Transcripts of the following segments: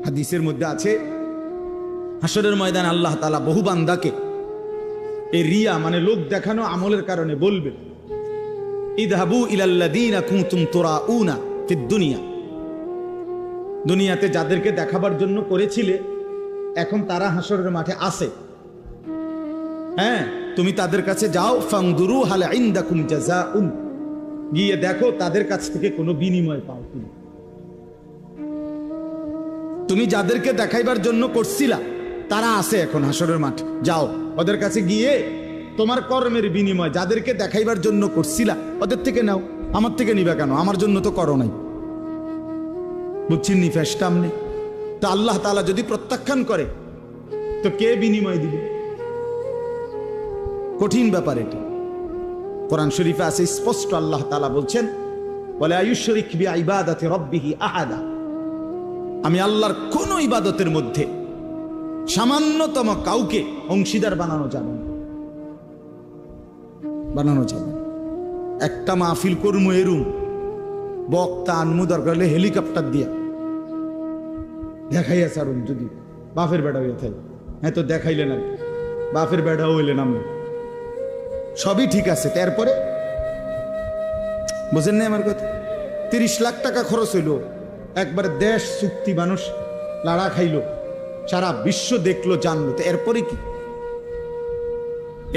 হাদিসের মধ্যে আছে, হাসরের ময়দানে আল্লাহ তাআলা বহু বান্দাকে এই রিয়া মানে লোক দেখানো আমলের কারণে বলবে, ইযহাবু ইলাল্লাযীনা কুনতুম তুরাউনা ফিদ দুনিয়া, দুনিয়াতে যাদেরকে দেখাবার জন্য করেছিলে এখন তারা হাসরের মাঠে আছে, হ্যাঁ তুমি তাদের কাছে যাও, ফানদুরু হাল ইনদাকুম জাযাউন, গিয়ে দেখো তাদের কাছ থেকে কোনো বিনিময় পাও কিনা। তুমি যাদেরকে দেখাইবার জন্য করছিলা তারা আছে এখন হাসরের মাঠে, যাও ওদের কাছে গিয়ে তোমার কর্মের বিনিময় যাদেরকে দেখাইবার জন্য করছিলা ওদের থেকে নাও, আমার থেকে নিবা কেন? আমার জন্য তো করো নাই। বুঝছেন নি ফেসটাম নেই তো আল্লাহ তাআলা যদি প্রত্যাখ্যান করে তো কে বিনিময় দিবে? কঠিন ব্যাপার এটা। কোরআন শরীফে আছে স্পষ্ট, আল্লাহ তাআলা বলছেন, ওয়ালা ইউশরিক বিইবাদাতি রাব্বিহি আহাদা, আমি আল্লাহর কোন ইবাদতের মধ্যে সামান্যতম কাউকে অংশীদার বানানো যাবে না, বানানো যাবে। একটা মাহফিল করমু এরুম বক্তা আনমু দরকার হলে হেলিকপ্টার দিয়া দেখাইয়া সারুন, যদি বাপের বেড়া হইয়া থাকে, হ্যাঁ তো দেখাইলে না, বাপের বেড়াও হইলেন আমরা, সবই ঠিক আছে। তারপরে বুঝেন না আমার কথা, 30 লাখ টাকা খরচ হইল, একবারে দেশ চুক্তি, মানুষ লাড়া খাইলো, সারা বিশ্ব দেখলো জানলো, তো এরপরে কি?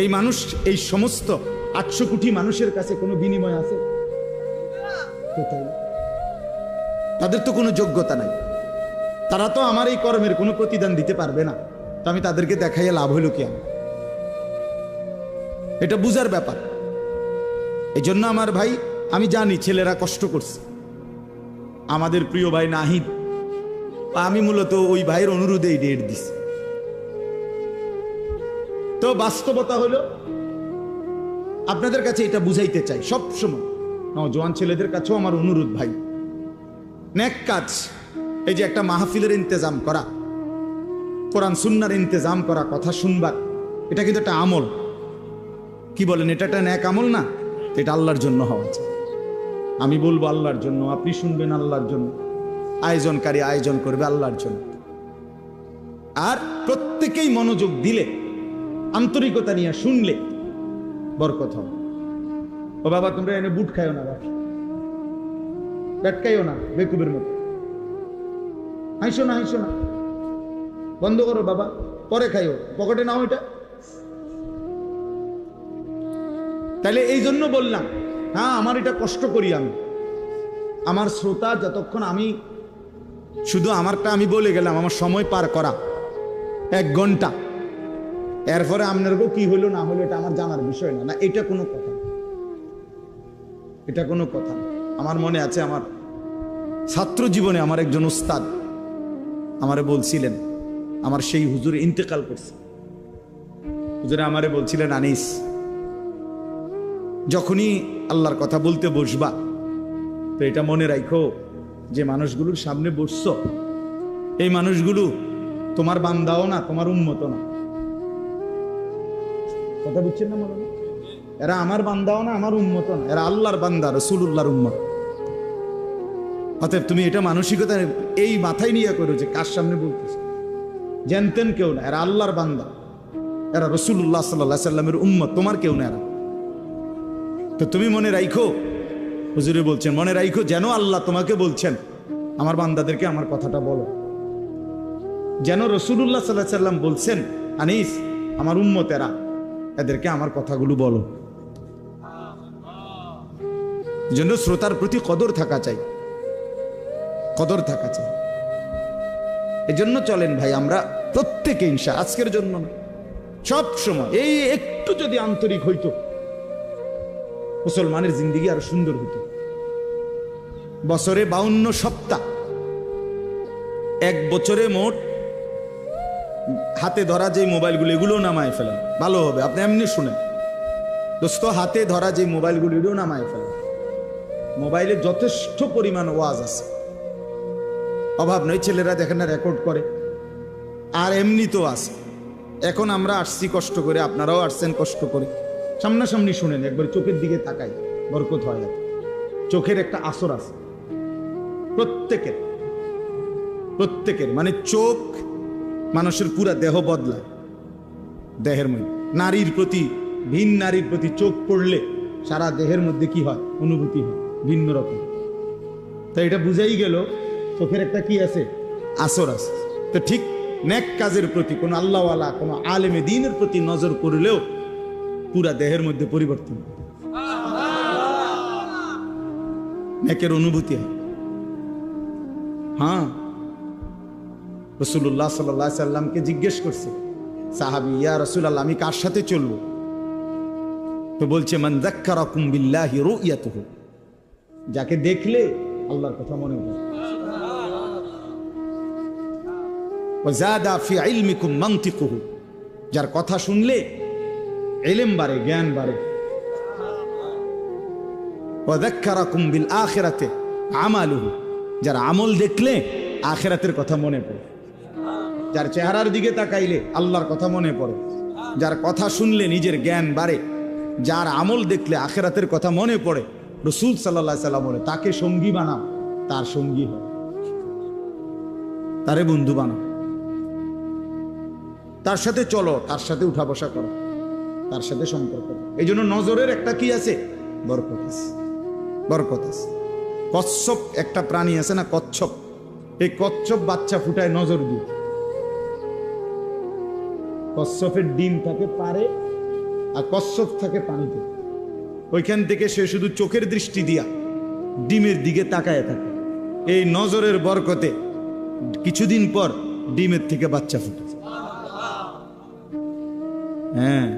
এই মানুষ, এই সমস্ত 800 কোটি মানুষের কাছে কোনো বিনিময় আছে? তাদের তো কোনো যোগ্যতা নাই, তারা তো আমার এই কর্মের কোনো প্রতিদান দিতে পারবে না, তো আমি তাদেরকে দেখাইয়া লাভ হইল কি? এটা বুঝার ব্যাপার। এই জন্য আমার ভাই, আমি জানি ছেলেরা কষ্ট করছে, আমাদের প্রিয় ভাই নাহিদ, আমি মূলত ওই ভাইয়ের অনুরোধেই ডেট দিছি। তো বাস্তবতা হলো, আপনাদের কাছে এটা বুঝাইতে চাই সবসময়, নওজোয়ান ছেলেদের কাছেও আমার অনুরোধ, ভাই নেক কাজ, এই যে একটা মাহফিলের ইন্তজাম করা, কোরআন সুন্নাহর ইন্তজাম করা, কথা শুনবার, এটা কিন্তু একটা আমল। কি বলেন, এটা একটা নেক আমল না? এটা আল্লাহর জন্য হওয়া চাই। আমি বলবো আল্লাহর জন্য, আপনি শুনবেন আল্লাহর জন্য, আয়োজনকারী আয়োজন করবে আল্লাহর জন্য। আর প্রত্যেকেই মনোযোগ দিলে, আন্তরিকতা নিয়ে শুনলে বরকত হবে। ও বাবা, তোমরা এনে বুট খাইও না, বাবা ব্যাটকাইও না বেকুবের মতো, হাইসো না, হাইসো না, বন্ধ করো বাবা, পরে খাইও, পকেটে নাও এটা। তাহলে এই জন্য বললাম, হ্যাঁ আমার এটা কষ্ট করি আমি, আমার শ্রোতা যতক্ষণ, আমি শুধু আমারটা আমি বলে গেলাম, আমার সময় পার করা 1 ঘন্টা, এরপরে আপনারও কি হলো না হলো এটা আমার জানার বিষয় না, না এটা কোনো কথা, এটা কোনো কথা। আমার মনে আছে, আমার ছাত্র জীবনে আমার একজন উস্তাদ আমারে বলছিলেন, আমার সেই হুজুর ইন্তেকাল করছে, হুজুরে আমারে বলছিলেন, আনিস যখনই আল্লাহর কথা বলতে বসবা তো এটা মনে রাখো যে মানুষগুলোর সামনে বসছো, এই মানুষগুলো তোমার বান্দাও না, তোমার উম্মত না। কথা বুঝছেন না? মনে এরা আমার বান্দাও না, আমার উম্মত না, এরা আল্লাহর বান্দা, রাসূলুল্লাহর উম্মত। অতএব তুমি এটা মানসিকতা এই মাথায় নিয়ে করো যে কার সামনে বলতেছ, জানতেন কেউ না, এরা আল্লাহর বান্দা, এরা রাসূলুল্লাহ সাল্লাল্লাহু আলাইহি সাল্লামের উম্মত, তোমার কেউ না এরা। তো তুমি মনে রাখো, হুজুরে বলছেন মনে রাখো, যেন আল্লাহ তোমাকে বলছেন আমার বান্দাদেরকে আমার কথাটা বলো, যেন রাসূলুল্লাহ সাল্লাল্লাহু আলাইহি সাল্লাম বলছেন, আনিস আমার উম্মত এরা, এদেরকে আমার কথাগুলো বলো। যেন শ্রোতার প্রতি কদর থাকা চাই, কদর থাকা চাই। এই জন্য চলেন ভাই, আমরা প্রত্যেকে ইনশা, আজকের জন্য না, সব সময় এই একটু যদি আন্তরিক হইতো, মুসলমানের জিন্দেগি আরো সুন্দর হতো। বছরে 52 সপ্তাহ, 1 বছরে মোট হাতে ধরা যে মোবাইলগুলো, এগুলো নামায় ফেলেন, ভালো হবে। আপনি এমনি শুনেন দোস্ত, হাতে ধরা যে মোবাইলগুলো, এগুলো নামায় ফেলেন। মোবাইলে যথেষ্ট পরিমাণ ওয়াজ আছে, অভাব নয়। ছেলেরা দেখেন না রেকর্ড করে, আর এমনি তো আছে। এখন আমরা আসছি কষ্ট করে, আপনারাও আসছেন কষ্ট করে, সামনাসামনি শুনেন, একবার চোখের দিকে তাকাই, বরকত হয়। চোখের একটা আসর আছে প্রত্যেকের, প্রত্যেকের, মানে চোখ মানুষের পুরা দেহ বদলায়। দেহের মধ্যে নারীর প্রতি, ভিন নারীর প্রতি চোখ পড়লে সারা দেহের মধ্যে কি হয়, অনুভূতি হয় ভিন্ন রকম। তাই এটা বুঝাই গেল চোখের একটা কি আছে, আসর আছে। তো ঠিক নেক কাজের প্রতি কোন আল্লাহওয়ালা, কোন আলেমে দ্বীনের প্রতি নজর করলেও পুরা দেহের মধ্যে পরিবর্তন, নেকের অনুভূতি হয়। হ্যাঁ, রাসূলুল্লাহ সাল্লাল্লাহু আলাইহি সাল্লামকে জিজ্ঞেস করছে সাহাবী, ইয়া রাসূলুল্লাহ, আমি কার সাথে চলবো? তো বলছে, মান যাক্কারাকুম বিল্লাহি রুয়াতুহু, যাকে দেখলে আল্লাহর কথা মনে পড়ে। ওয়া যাদা ফি ইলমিকুম মানতিকুহু, যার কথা শুনলে ইলম বাড়ে, জ্ঞান বাড়ে। ওয়া যাক্কারাকুম বিল আখিরাতি আমালুহু, যার আমল দেখলে আখিরাতের কথা মনে পড়ে। যার চেহারার দিকে তাকাইলে আল্লাহর কথা মনে পড়ে, যার কথা শুনলে নিজের জ্ঞান বাড়ে, যার আমল দেখলে আখিরাতের কথা মনে পড়ে। রাসূল সাল্লাল্লাহু আলাইহি সাল্লাম বলে, তাকে সঙ্গী বানাও, তার সঙ্গী হয়, তারে বন্ধু বানাও, তার সাথে চলো, তার সাথে উঠা বসা করো, তার সাথে সম্পর্ক। এই জন্য নজরের একটা কি আছে, বরকত আছে, বরকত আছে। কচ্ছপ একটা প্রাণী আছে না, কচ্ছপ, এই কচ্ছপ বাচ্চা ফুটায় নজর দিয়ে। কচ্ছপের ডিম থাকে পারে, আর কচ্ছপ থাকে পানিতে। ওইখান থেকে সে শুধু চোখের দৃষ্টি দিয়া ডিমের দিকে তাকায় থাকে। এই নজরের বরকতে কিছুদিন পর ডিমের থেকে বাচ্চা ফুটে। হ্যাঁ,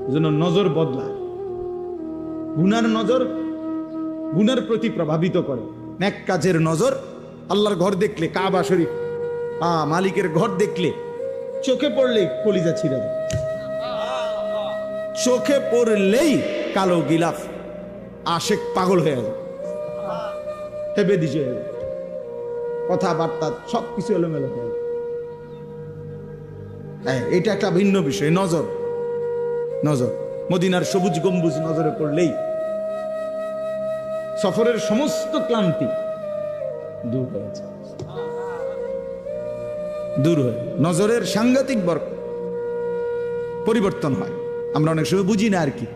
এজন্য নজর বদলায়। গুনার নজর গুনার প্রতি প্রভাবিত করে, নেক কাজের নজর। আল্লাহর ঘর দেখলে, কাবা শরীফ, মালিকের ঘর দেখলে চোখে পড়লেই কলিজা ছিঁড়ে যায়, চোখে পড়লেই কালো গিলাফ আশেক পাগল হয়ে যায়, হেবে দিছে, কথাবার্তা সবকিছু এলোমেলো হয়ে যায়। এটা একটা ভিন্ন বিষয়, নজর। নজর, মদিনার সবুজ গম্বুজ নজরে পড়লেই সফরের সমস্ত ক্লান্তি দূর হয়েছে, দূর হয়ে নজরের সাংঘাতিক বরকত, পরিবর্তন হয়। আমরা অনেক সময় বুঝি না আর কি,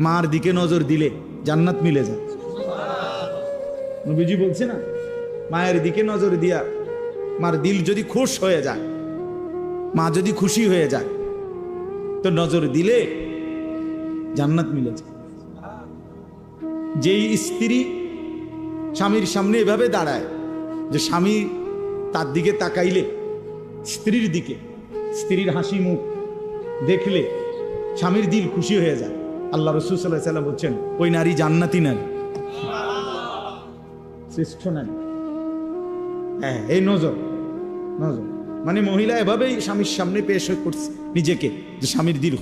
মার দিকে নজর দিলে জান্নাত মিলে যায়। নবীজি বলছে না, মায়ের দিকে নজর দিয়া মার দিল যদি খুশ হয়ে যায়, মা যদি খুশি হয়ে যায়, তো নজর দিলে জান্নাত মিলে যায়। যেই স্ত্রী স্বামীর সামনে এভাবে দাঁড়ায় যে স্বামী তার দিকে তাকাইলে, স্ত্রীর দিকে, স্ত্রীর হাসি মুখ দেখলে স্বামীর দিল খুশি হয়ে যায়, আল্লাহ রাসূল সাল্লাল্লাহু আলাইহি ওয়াসাল্লাম বলছেন, ওই নারী জান্নাতি নারী, শ্রেষ্ঠ নারী। হ্যাঁ, এই নজর। নজর মানে মহিলা এভাবেই স্বামীর সামনে পেশ করছে নিজেকে, যে স্বামীর দিল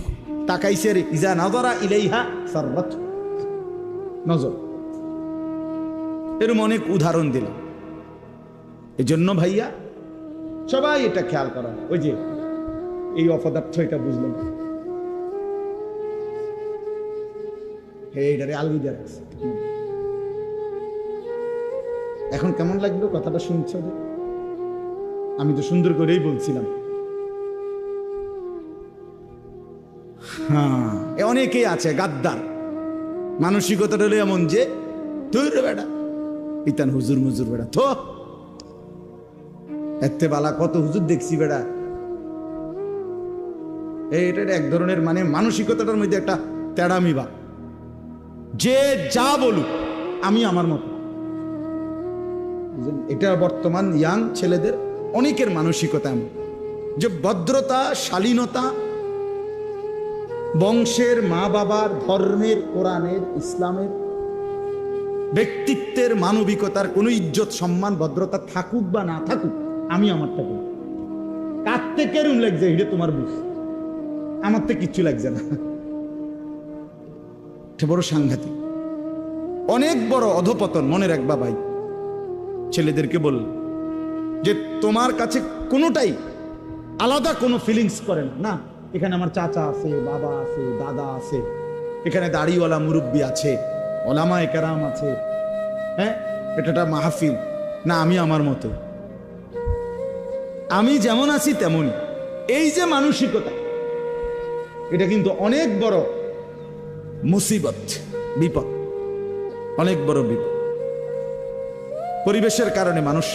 তাকাইছে, রে ইজা নাযারা ইলাইহা সাররাত, নজর। এরকম অনেক উদাহরণ দিলাম। এই জন্য ভাইয়া সবাই এটা খেয়াল করা। ওই যে এই অপদার্থ, এটা বুঝলাম, এইটারে আলবিদা রাখছে। এখন কেমন লাগলো কথাটা শুনছ? আমি তো সুন্দর করেই বলছিলাম। হ্যাঁ, অনেকেই আছে গাদ্দার, মানসিকতাটা হলো এমন যে তুই বেটা ইতান হুজুর মুজুর বেটা, থো এতে বালা কত হুজুর দেখছি বেটা। এটা এক ধরনের মানে মানসিকতাটার মধ্যে একটা তেড়ামি বা, যে যা বলুক আমি আমার মতো। এটা বর্তমান ইয়াং ছেলেদের অনেকের মানসিকতা এমন, যে ভদ্রতা, শালীনতা, বংশের, মা বাবার, ধর্মের, কোরআনের, ইসলামের, ব্যক্তিত্বের, মানবিকতার কোনো ইজ্জত, সম্মান, ভদ্রতা থাকুক বা না থাকুক, আমি আমারটা করি। কাঁদতে কেরুম লাগছে এটা তোমার বুঝ, আমার তো কিচ্ছু লাগছে না। বড় সাংঘাতিক, অনেক বড় অধপতন। মনে রাখবা ভাই, ছেলেদেরকে বল যে তোমার কাছে কোনোটাই আলাদা কোনো ফিলিংস করে না। এখানে আমার চাচা আছে, বাবা আছে, দাদা আছে, এখানে দাড়িওয়ালা মুরব্বী আছে, ওলামায়ে কেরাম আছে, হ্যাঁ, এটা মাহফিল, না আমি আমার মতো, আমি যেমন আছি তেমনই। এই যে মানসিকতা, এটা কিন্তু অনেক বড় মুসিবত, বিপদ, অনেক বড় বিপদ। পরিবেশের কারণে মানুষ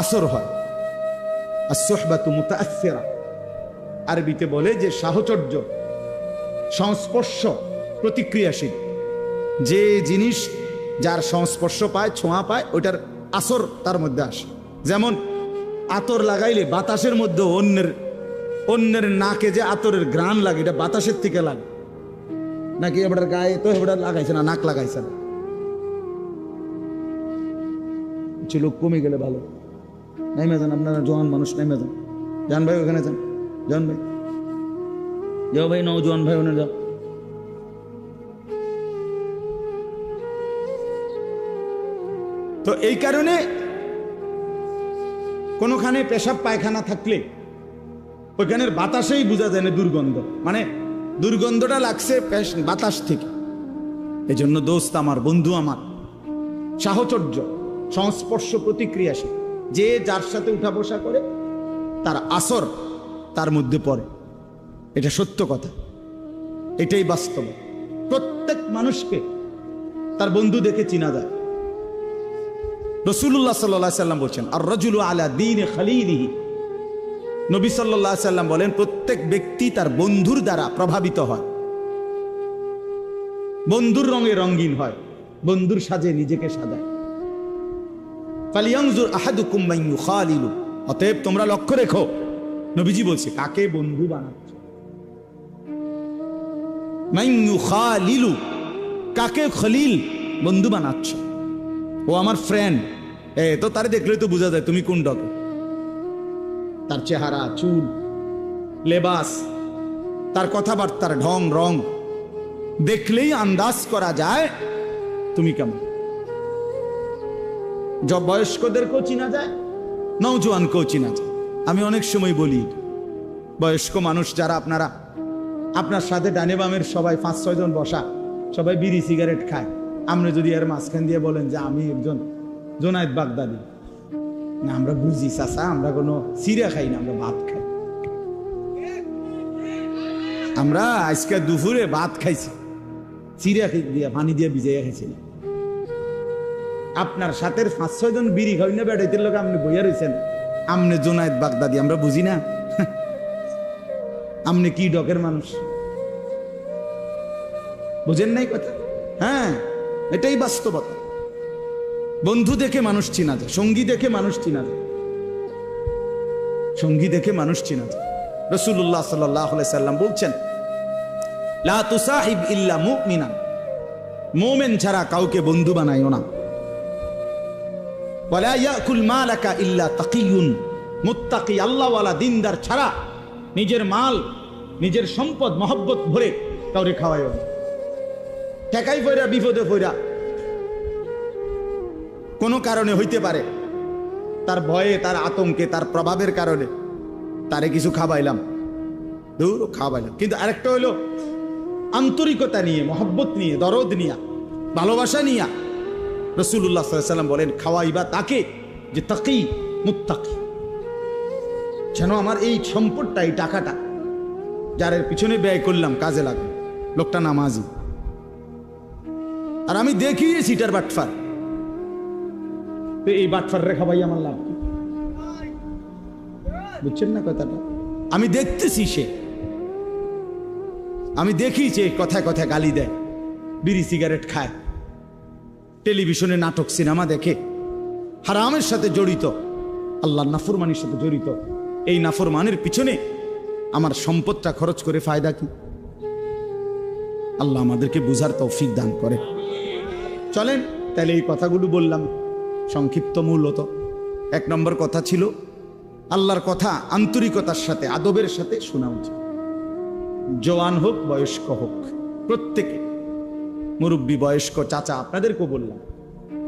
আসর হয়। as-suhbatu muta'aththira, আরবিতে বলে যে সাহচর্য, সংস্পর্শ প্রতিক্রিয়াশীল। যে জিনিস যার সংস্পর্শ পায়, ছোঁয়া পায়, ওইটার আসর তার মধ্যে আসে। যেমন আতর লাগাইলে বাতাসের মধ্যে অন্যের নাকে যে আতরের ঘ্রাণ লাগে, এটা বাতাসের থেকে লাগে, নাকি এবার গায়ে তো এবার লাগাইছে না, নাক লাগাইছে না। কিছু লোক কমে গেলে ভালো, নেমে যান আপনারা, জওয়ান মানুষ নেমে যান, জান ভাই ওখানে যান, জান ভাই যাও, ভাই নওজোয়ান ভাই ওখানে যাও। তো এই কারণে কোনোখানে পেশাব পায়খানা থাকলে ওইখানের বাতাসেই বোঝা যায় না দুর্গন্ধ, মানে দুর্গন্ধটা লাগছে বাতাস থেকে। এই জন্য দোস্ত আমার, বন্ধু আমার, সাহচর্য, সংস্পর্শ প্রতিক্রিয়াশীল। যে যার সাথে উঠা বসা করে তার আসর তার মধ্যে পড়ে, এটা সত্য কথা, এটাই বাস্তব। প্রত্যেক মানুষকে তার বন্ধু দেখে চিনা যায়। রাসূলুল্লাহ সাল্লাল্লাহু আলাইহি সাল্লাম বলেন, আর রাজুলু আলা দীনি খালিলিহি। নবী সাল্লাল্লাহু আলাইহি সাল্লাম বলেন, প্রত্যেক ব্যক্তি তার বন্ধুর দ্বারা প্রভাবিত হয়, বন্ধুর রঙে রঙিন হয়, বন্ধুর সাজে নিজেকে সাজায়। ফালিয়ানজুর আহাদুকুম মান ইউখালিলু, অতএব তোমরা লক্ষ্য রেখো, নবীজি বলছে, কাকে বন্ধু বানাচ্ছ। মান ইউখালিলু, কাকে খলিল বন্ধু বানাচ্ছ। ও আমার ফ্রেন্ড, তো তারে দেখলে তো বোঝা যায় তুমি কোন ডকে। তার চেহারা, চুল, লেবাস, তার কথাবার্তার ঢং রং দেখলেই আন্দাজ করা যায় তুমি কেমন। বয়স্কদেরকেও চিনা যায়, নওজোয়ানকেও চিনা যায়। আমি অনেক সময় বলি, বয়স্ক মানুষ যারা আপনারা, আপনার সাথে ডানে বামের সবাই 5-6 জন বসা, সবাই বিড়ি সিগারেট খায়, আপনি যদি এর মাঝখান দিয়ে বলেন যে আমি একজন জোনায়েদ বাগদাদি, না আমরা বুঝি চাচা, আমরা কোনো সিরা খাই না, আমরা ভাত খাই। আমরা আজকে দুপুরে ভাত খাইছি, সিরা দিয়ে পানি দিয়ে ভিজাইয়া খাইছি না। আপনার সাথে 5-6 জন বিড়ি খাই না, বেড়াইতে লোক আপনি বইয়া রয়েছেন, আপনি জোনায়েদ বাগদাদি, আমরা বুঝি না। আপনি কি ডকের মানুষ, বুঝেন নাই কথা? হ্যাঁ, এটাই বাস্তবতা। বন্ধু দেখে মানুষ চিনা যায়, সঙ্গী দেখে মানুষ চিনা যায়, সঙ্গী দেখে মানুষ চিনা যায়। রাসূলুল্লাহ সাল্লাল্লাহু আলাইহি সাল্লাম বলছেন, লা তুসাহিব ইল্লা মুমিনান, মুমিন ছাড়া কাউকে বন্ধু বানাইও না। ওয়ালা ইয়াকুল মালাকা ইল্লা তাকিয়ুন, মুত্তাকি আল্লাহওয়ালা দিনদার ছাড়া নিজের মাল, নিজের সম্পদ মহব্বত ভরে কাউরে খাওয়াইও না। ঠেকাই পয়রা, বিপদে পয়রা, কোনো কারণে হইতে পারে, তার ভয়ে, তার আতঙ্কে, তার প্রভাবের কারণে তারে কিছু খাওয়াইলাম, দূর খাওয়াইলাম। কিন্তু আরেকটা হইলো আন্তরিকতা নিয়ে, মহব্বত নিয়ে, দরদ নিয়া, ভালোবাসা নিয়া। রাসূলুল্লাহ সাল্লাল্লাহু আলাইহি সাল্লাম বলেন, খাওয়াইবা তাকে যে তাকি মুত্তাকি, যেন আমার এই সম্পদটা, এই টাকাটা যার পিছনে ব্যয় করলাম কাজে লাগবে, লোকটা নামাজি। আর আমি দেখি সিটার বাটফার, এই বাটফার রেখা ভাই আমার লাভ, বুঝছেন না কথাটা? আমি দেখতেছি, আমি দেখি যে কথায় কথায় গালি দেয়, বিড়ি সিগারেট খায়, টেলিভিশনে নাটক সিনেমা দেখে, হারামের সাথে জড়িত, আল্লাহর নাফরমানির সাথে জড়িত। এই নাফরমানের পিছনে আমার সম্পদটা খরচ করে ফায়দা কি? আল্লাহ আমাদেরকে বুঝার তৌফিক দান করে। চলেন তাহলে এই কথাগুলো বললাম সংক্ষিপ্ত। মূলত 1 নম্বর কথা ছিল, আল্লাহর কথা আন্তরিকতার সাথে, আদবের সাথে শোনা উচিত। জওয়ান হোক, বয়স্ক হোক, প্রত্যেকে, মুরব্বী, বয়স্ক, চাচা, আপনাদেরকেও বললাম,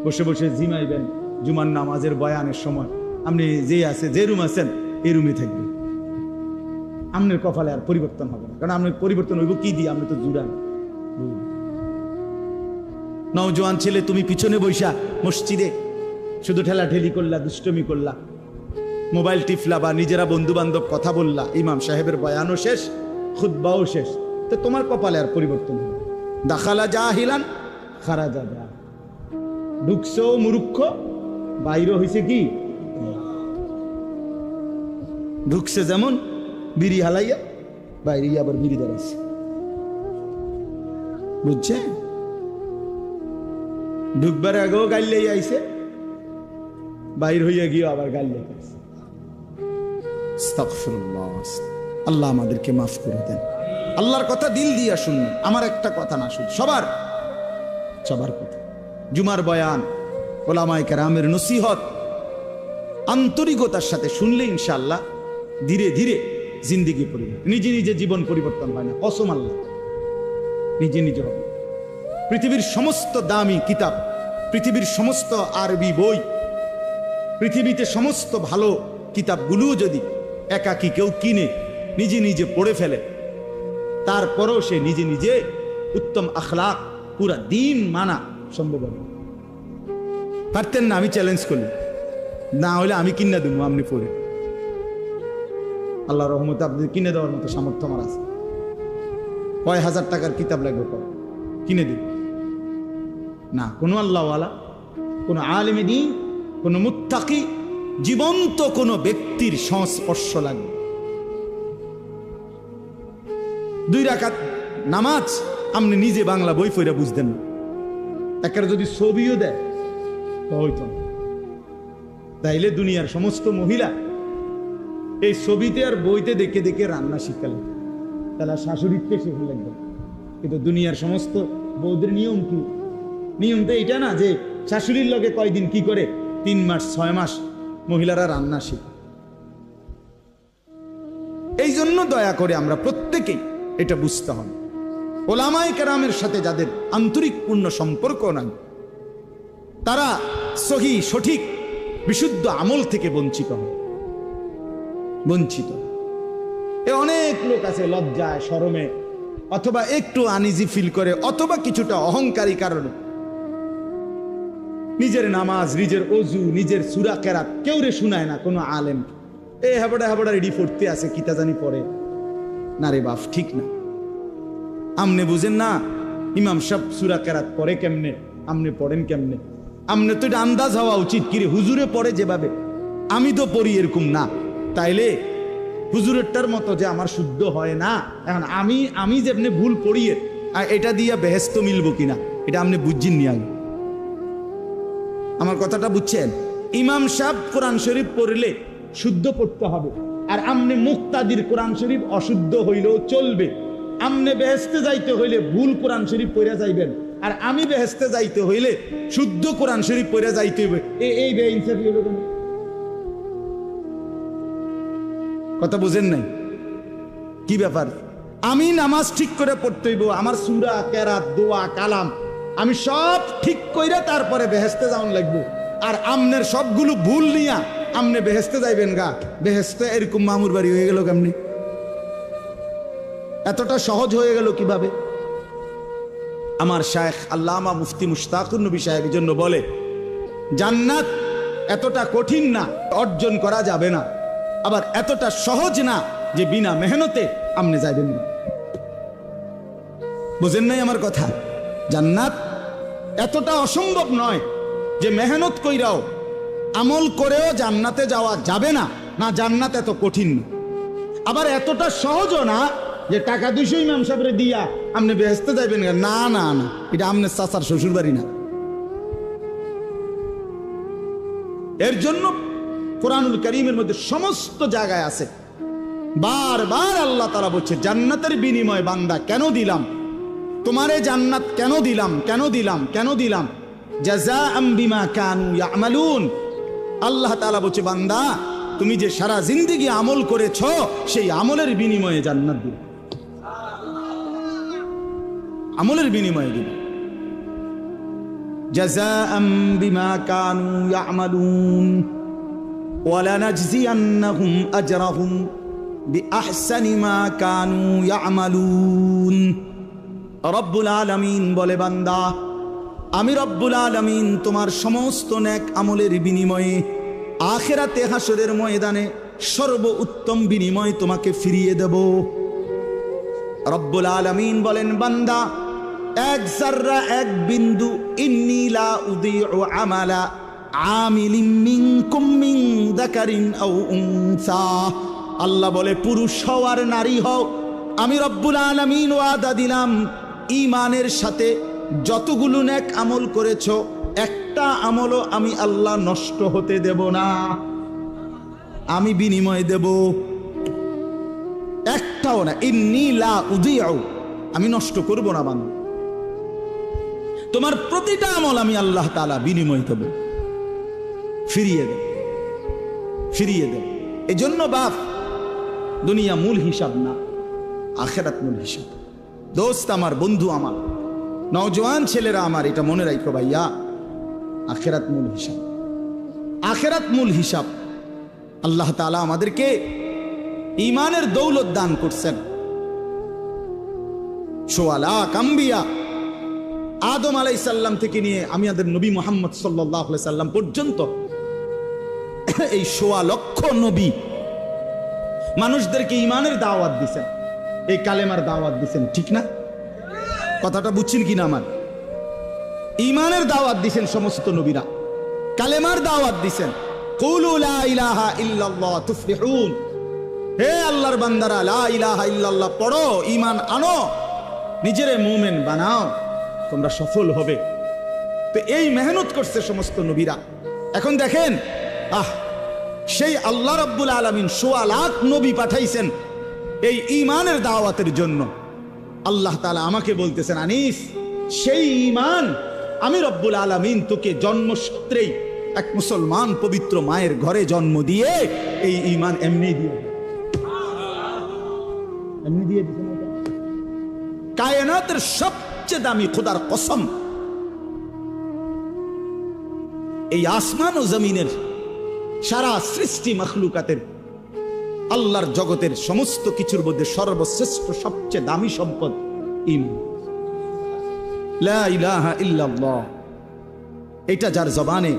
বসে বসে জিমাইবেন জুমার নামাজের বয়ানের সময়, আপনি যে আছে, যে রুম আছেন এই রুমে থাকবেন। আপনার কপালে আর পরিবর্তন হবে না, কারণ আপনার পরিবর্তন হইব কি দিয়ে? আপনি তো জুড়ান। নওজোয়ান ছেলে, তুমি পিছনে বৈশা মসজিদে শুধু ঠেলাঠেলি করলা, দুষ্টমি করলা, মোবাইল টিফলা, বা নিজেরা বন্ধু বান্ধব কথা বললা, ইমাম সাহেবের বয়ানও শেষ, খুতবাও শেষ, তো তোমার কপালে আর পরিবর্তন হবে। দাখালা জাহিলান খারাজা যা, ঢুকছো মূর্খ, বাইরে হয়েছে কি, ঢুকছে যেমন বিড়ি হালাইয়া, বাইরে আবার বিড়ি দাঁড়াইছে। বুঝছে? ঢুকবার আগেও গাইলেই আইছে, বাইর হইয়া গিয়ে আবার গাইলে আইছে। আস্তাগফিরুল্লাহ। আল্লাহ আমাদেরকে মাফ করে দেন। আল্লাহর কথা দিল দিয়া শুনুন, আমার একটা কথা না, শুন সবার সবার কথা। জুমার বয়ান, ওলামায়ে কেরামের নসিহত আন্তরিকতার সাথে শুনলে ইনশাআল্লাহ ধীরে ধীরে জিন্দেগি পরিবর্তন। নিজে নিজে জীবন পরিবর্তন হয় না, কসম আল্লাহ, নিজে নিজে হবে। পৃথিবীর সমস্ত দামি কিতাব, পৃথিবীর সমস্ত আরবি বই, পৃথিবীতে সমস্ত ভালো কিতাবগুলোও যদি একাকী কেউ কিনে নিজে নিজে পড়ে ফেলে, তারপরেও সে নিজে নিজে উত্তম আখলাক, পুরা দিন মানা সম্ভব হবে। পারতেন না? আমি চ্যালেঞ্জ করলাম, না হলে আমি কিনে দেবো, আপনি পড়ে। আল্লাহ রহমতে আপনি কিনে দেওয়ার মতো সামর্থ্য আমার আছে। কয় হাজার টাকার কিতাব লাগবে, কিনে দিন না। কোনো আল্লাহওয়ালা, কোনো আলেমে দ্বীন, কোনো মুত্তাকি, জীবন্ত কোনো ব্যক্তির সংস্পর্শ লাগবে। 2 রাকাত নামাজ আপনি নিজে বাংলা বই পড়ে বুঝতেন না, একের যদি ছবিও দেয় হইতো না। তাইলে দুনিয়ার সমস্ত মহিলা এই ছবিতে আর বইতে দেখে দেখে রান্না শিখালেন, তাহলে শাশুড়িকে শিখে লাগবে। কিন্তু দুনিয়ার সমস্ত বৌদের নিয়ম কি? নিয়ম তো এইটা না যে শাশুড়ির লগে কয়দিন কি করে, 3 মাস 6 মাস মহিলারা রান্না শিখে। এই জন্য দয়া করে আমরা প্রত্যেকেই এটা বুঝতে হবে, ওলামায়ে কেরামের সাথে যাদের আন্তরিক পূর্ণ সম্পর্ক নাই, তারা সহি সঠিক বিশুদ্ধ আমল থেকে বঞ্চিত হয়, বঞ্চিত। অনেক লোক আছে লজ্জায়, শরমে, অথবা একটু আনইজি ফিল করে, অথবা কিছুটা অহংকারী কারণে নিজের নামাজ, নিজের ওযু, নিজের সূরা কেরাত কেউ রে শুনায় না কোনো আলেম। হাবড়া হাবড়া রেডি পড়তে আছে, কিতা জানি পড়ে না রে বাপ, ঠিক না। আমনে বুঝেন না ইমাম সাহেব সূরা কেরাত পড়ে কেমনে, আমনে পড়েন কেমনে? আমনে তো এটা আন্দাজ হওয়া উচিত, কিরে হুজুরে পড়ে যেভাবে আমি তো পড়ি এরকম না, তাইলে হুজুরেরটার মতো যে আমার শুদ্ধ হয় না। এখন আমি যেমনি ভুল পড়িয়ে এটা দিয়া বেহেস্ত মিলবো কিনা, এটা আপনি বুঝছেন নি আগে? আমার কথাটা বুঝছেন? ইমাম সাহেব কোরআন শরীফ পড়লে শুদ্ধ পড়তে হবে, আর আমনে মুক্তাদির কোরআন শরীফ অশুদ্ধ হইলেও চলবে। আমনে বেহেস্তে যাইতে হইলে ভুল কোরআন শরীফ পড়ে যাইবেন, আর আমি বেহেস্তে যাইতে হইলে শুদ্ধ কোরআন শরীফ পড়ে যাইতে হইবে। এই বেইনসাফি হলো কেন? কথা বুঝেন নাই? কি ব্যাপার? আমি নামাজ ঠিক করে পড়তে হইব, আমার সূরা কেরাত দোয়া কালাম আমি সব ঠিক কইরা তারপরে বেহেস্তে যাওয়ান লাগবো। আর আমনের সবগুলো ভুল নিয়া আমনে বেহেস্তে যাইবেন গা, বেহেস্তে এরকম মামুর বাড়ি হয়ে গেল কেমনি? এতটা সহজ হয়ে গেল কিভাবে? আমার শায়েখ আল্লামা মুফতি মুশতাকুর নবী সাহেব এই জন্য বলে, জান্নাত এতটা কঠিন না, অর্জন করা যাবে না, আবার এতটা সহজ না যে বিনা মেহনতে আমনে যাইবেন না। বুঝেন নাই আমার কথা? জান্নাত এতটা অসম্ভব নয় যে মেহনত কইরাও আমল করেও জান্নাতে যাওয়া যাবে না, না জান্নাত এত কঠিন না। আবার এতটা সহজও না যে টাকা 200 ইমাম সাহেবরে দিয়া আপনি বেহেস্তে যাইবেন, না না না, এটা আমনের চাচার শ্বশুর বাড়ি না। এর জন্য কোরআনুল কারীমের মধ্যে সমস্ত জায়গায় আছে, বারবার আল্লাহ তাআলা বলছে জান্নাতের বিনিময় বান্দা কেন দিলাম তোমারে, জান্নাত কেন দিলাম, কেন দিলাম, কেন দিলাম, জাযাআম বিমা কানু ইয়ামালুন। আল্লাহ তাআলা বলছে বান্দা তুমি যে সারা জিন্দেগি আমল করেছ সেই আমলের বিনিময়ে জান্নাত দিলাম, আমলের বিনিময়ে দিলাম। জাযাআম বিমা কানু ইয়ামালুন ওয়ালানাজজিয়ান্নাহুম আজরাহুম বিআহসানি মা কানু ইয়ামালুন। রব্বুল আলামিন বলে বান্দা আমি রব্বুল আলামিন তোমার সমস্ত নেক আমলের বিনিময়ে আখিরাতে হাসরের ময়দানে সর্ব উত্তম বিনিময় তোমাকে ফিরিয়ে দেব। রব্বুল আলামিন বলেন, বান্দা এক জাররা এক বিন্দু, ইন্নী লা উযীউ আমালা আমিলিন মিনকুম মিন যাকারিন আও উনসা। আল্লাহ বলে, পুরুষ হও আর নারী হও, আমি রব্বুল আলামিন ওয়াদা দিলাম ঈমানের সাথে যতগুলো নেক আমল করেছো একটা আমলও আমি আল্লাহ নষ্ট হতে দেব না, আমি বিনিময় দেব, একটাও না। ইন্নী লা উযীউ, আমি নষ্ট করব না বান্দা, তোমার প্রতিটা আমল আমি আল্লাহ তাআলা বিনিময় দেব, ফিরিয়ে দেব, ফিরিয়ে দেব। এজন্য বাপ, দুনিয়া মূল হিসাব না, আখিরাত মূল হিসাব। দোস্ত আমার, বন্ধু আমার, নওজোয়ান ছেলেরা আমার, এটা মনে রাখো ভাইয়া, আখিরাত মূল হিসাব, আখিরাত মূল হিসাব। আল্লাহ তাআলা আমাদেরকে ঈমানের দৌলত দান করছেন। সোয়া লাখ আম্বিয়া, আদম আলাইহিস সালাম থেকে নিয়ে আমাদের নবী মুহাম্মদ সাল্লাল্লাহু আলাইহি সাল্লাম পর্যন্ত এই সোয়া লক্ষ নবী মানুষদেরকে ঈমানের দাওয়াত দিয়েছেন, এই কালেমার দাওয়াত দিয়েছেন, ঠিক না? কথাটা বুঝছেন কিনা আমার? ঈমানের দাওয়াত দিয়েছেন সমস্ত নবীরা, কালেমার দাওয়াত দিয়েছেন। কুলু লা ইলাহা ইল্লাল্লাহ তুফলিহুন, হে আল্লাহর বান্দারা লা ইলাহা ইল্লাল্লাহ পড়ো, ঈমান আনো, নিজেরে মুমিন বানাও, তোমরা সফল হবে। তো এই মেহনত করছে সমস্ত নবীরা। এখন দেখেন, সেই আল্লাহ রাব্বুল আলামিন সোয়া লাখ নবী পাঠাইছেন এই ঈমানের দাওয়াতের জন্য। আল্লাহ তাআলা আমাকে বলতেছেন, আনিস, সেই ঈমান আমি রব্বুল আলামিন তোকে জন্মসূত্রেই এক মুসলমান পবিত্র মায়ের ঘরে জন্ম দিয়ে এই ঈমান এমনি দিয়ে দিয়েছেন। কায়নাতের সবচেয়ে দামি খোদার কসম, এই আসমান ও জমিনের সারা সৃষ্টি মখলুকাতের আল্লাহর জগতের সমস্ত কিছুর মধ্যে সর্বশ্রেষ্ঠ সবচেয়ে দামি সম্পদ ঈমান, লা ইলাহা ইল্লাল্লাহ। এটা যার জবানে,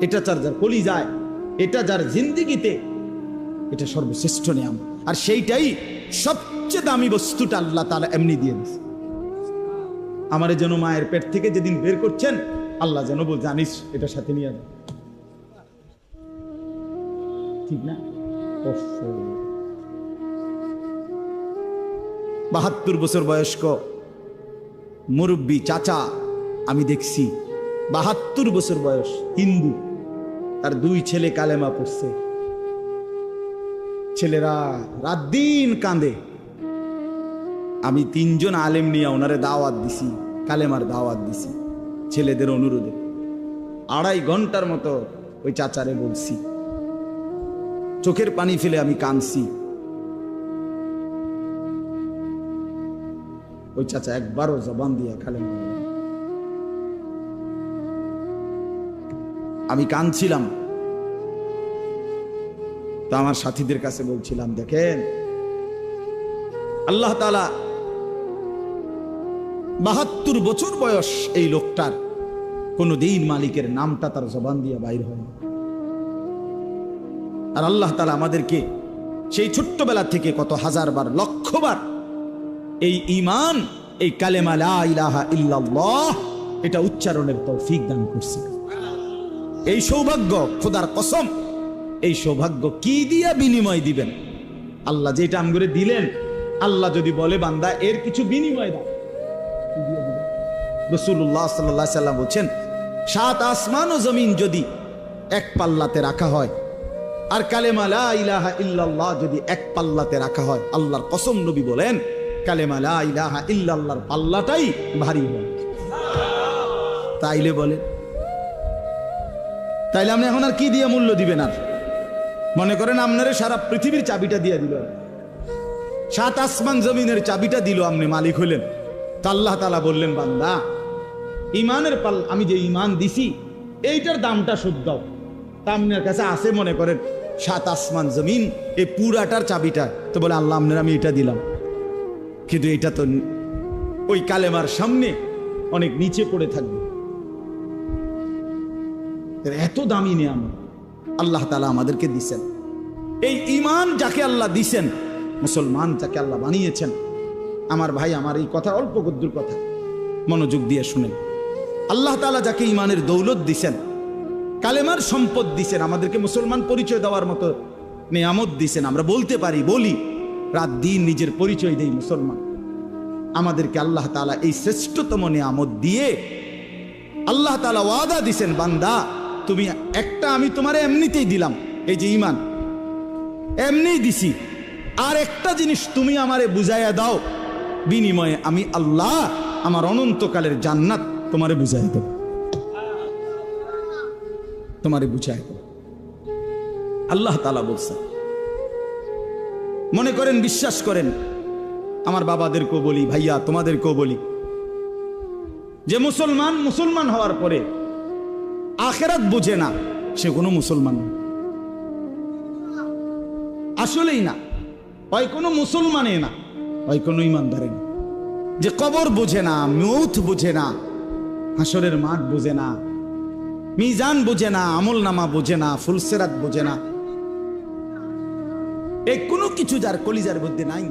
এটা যার কলিজায়, এটা যার জিন্দেগিতে, এটা সর্বশ্রেষ্ঠ নিয়ামত। আর সেইটাই সবচেয়ে দামি বস্তুটা আল্লাহ তাআলা এমনি দিয়ে দিয়েছে। আমারে যেন মায়ের পেট থেকে যেদিন বের করছেন, আল্লাহ যেন বল, জানিস এটা সাথে নিয়ে যা, ঠিক না? ৭২ বছর বয়স্ক মুরব্বী চাচা আমি দেখছি, ৭২ বছর বয়স, হিন্দু, তার 2 ছেলে কালেমা পড়ছে। ছেলেরা রাত দিন কাঁদে। আমি 3 জন আলেম নিয়ে ওনারে দাওয়াত দিছি, কালেমার দাওয়াত দিছি ছেলেদের অনুরোধে। 2.5 ঘন্টার মতো ওই চাচারে বলছি, চোখের পানি ফেলে আমি কাঁদছি। ওই চাচা একবারও জবান দিয়া কালেমা বলেন। আমি কাঁদছিলাম, তো আমার সাথীদের কাছে বলছিলাম, দেখেন আল্লাহ তাআলা ৭২ বছর বয়স এই লোকটার, কোনদিন মালিকের নামটা তার জবান দিয়ে বাইর হয় না। আর আল্লাহ তাআলা আমাদেরকে সেই ছোট্টবেলা থেকে কত হাজারবার, লক্ষবার এই ঈমান, এই কালেমা লা ইলাহা ইল্লাল্লাহ, এটা উচ্চারণের তৌফিক দান করছে। এই সৌভাগ্য, খোদার কসম, এই সৌভাগ্য কি দিয়া বিনিময় দিবেন? আল্লাহ যেটা আমগরে দিলেন, আল্লাহ যদি বলে বান্দা এর কিছু বিনিময় দাও, রাসূলুল্লাহ সাল্লাল্লাহু আলাইহি সাল্লাম বলেন, 7 আসমান ও জমিন যদি এক পাল্লাতে রাখা হয়, আর কালেমা লা ইলাহা ইল্লাল্লাহ যদি এক পাল্লাতে রাখা হয়, আল্লাহর কসম নবী বলেন কালেমা লা ইলাহা ইল্লাল্লাহর পাল্লাটাই ভারী হয়। তাইলে বলেন, তাইলে আপনি এখন আর কি দিয়ে মূল্য দিবেন? আর মনে করেন আপনারে সারা পৃথিবীর চাবিটা দিয়ে দিল, 7 আসমান জমিনের চাবিটা দিল, আপনি মালিক হইলেন। তা আল্লাহ তাআলা বললেন, বান্দা ঈমানের পাল, আমি যে ঈমান দিছি এইটার দামটা শোধ দাও। তা আপনার কাছে আছে মনে করেন 7 আসমান জমিন, এই পুরাটার চাবিটা, তো বলে আল্লাহ আপনার আমি এটা দিলাম, কিন্তু এটা তো ওই কালেমার সামনে অনেক নিচে পড়ে থাকবে, নিয়ামতের, এত দামি নিয়ামত আল্লাহ তাআলা আমাদেরকে দিছেন। এই ঈমান যাকে আল্লাহ দিছেন, মুসলমান যাকে আল্লাহ বানিয়েছেন, আমার ভাই, আমার এই কথা অল্প গদ্দুর কথা, মনোযোগ দিয়ে শুনেন। আল্লাহ তাআলা যাকে ঈমানের দৌলত দিছেন, কালেমার সম্পদ দিছেন, আমাদেরকে মুসলমান পরিচয় দেওয়ার মতো নিয়ামত দিছেন, আমরা বলতে পারি, বলি, রাত দিন নিজের পরিচয় দেই মুসলমান। আমাদেরকে আল্লাহ তাআলা এই শ্রেষ্ঠতম নিয়ামত দিয়ে আল্লাহ তাআলা ওয়াদা দিছেন, বান্দা তুমি একটা, আমি তোমারে এমনিতেই দিলাম, এই যে ঈমান এমনিই দিছি, আর একটা জিনিস তুমি আমারে বুঝাইয়া দাও, বিনিময়ে আমি আল্লাহ আমার অনন্তকালের জান্নাত তোমারে বুঝাই দেব, তোমারে বুঝাই দেব। আল্লাহ তাআলা বলছেন। মনে করেন, বিশ্বাস করেন, আমার বাবাদেরকেও বলি, ভাইয়া তোমাদেরকেও বলি, যে মুসলমান হওয়ার পরে আখিরাত বুঝে না, সে কোনো মুসলমান না, আসলেই না। হয় কোনো মুসলমানে না, হয় কোনো ইমানদারে না। যে কবর বুঝে না, মৌত বুঝে না, হাসরের মাঠ বুঝে না, মিজান বুঝে না, আমল নামা বুঝে না, ফুলসেরাত বুঝে না, এই কোনো কিছু যার কলিজার মধ্যে নাই,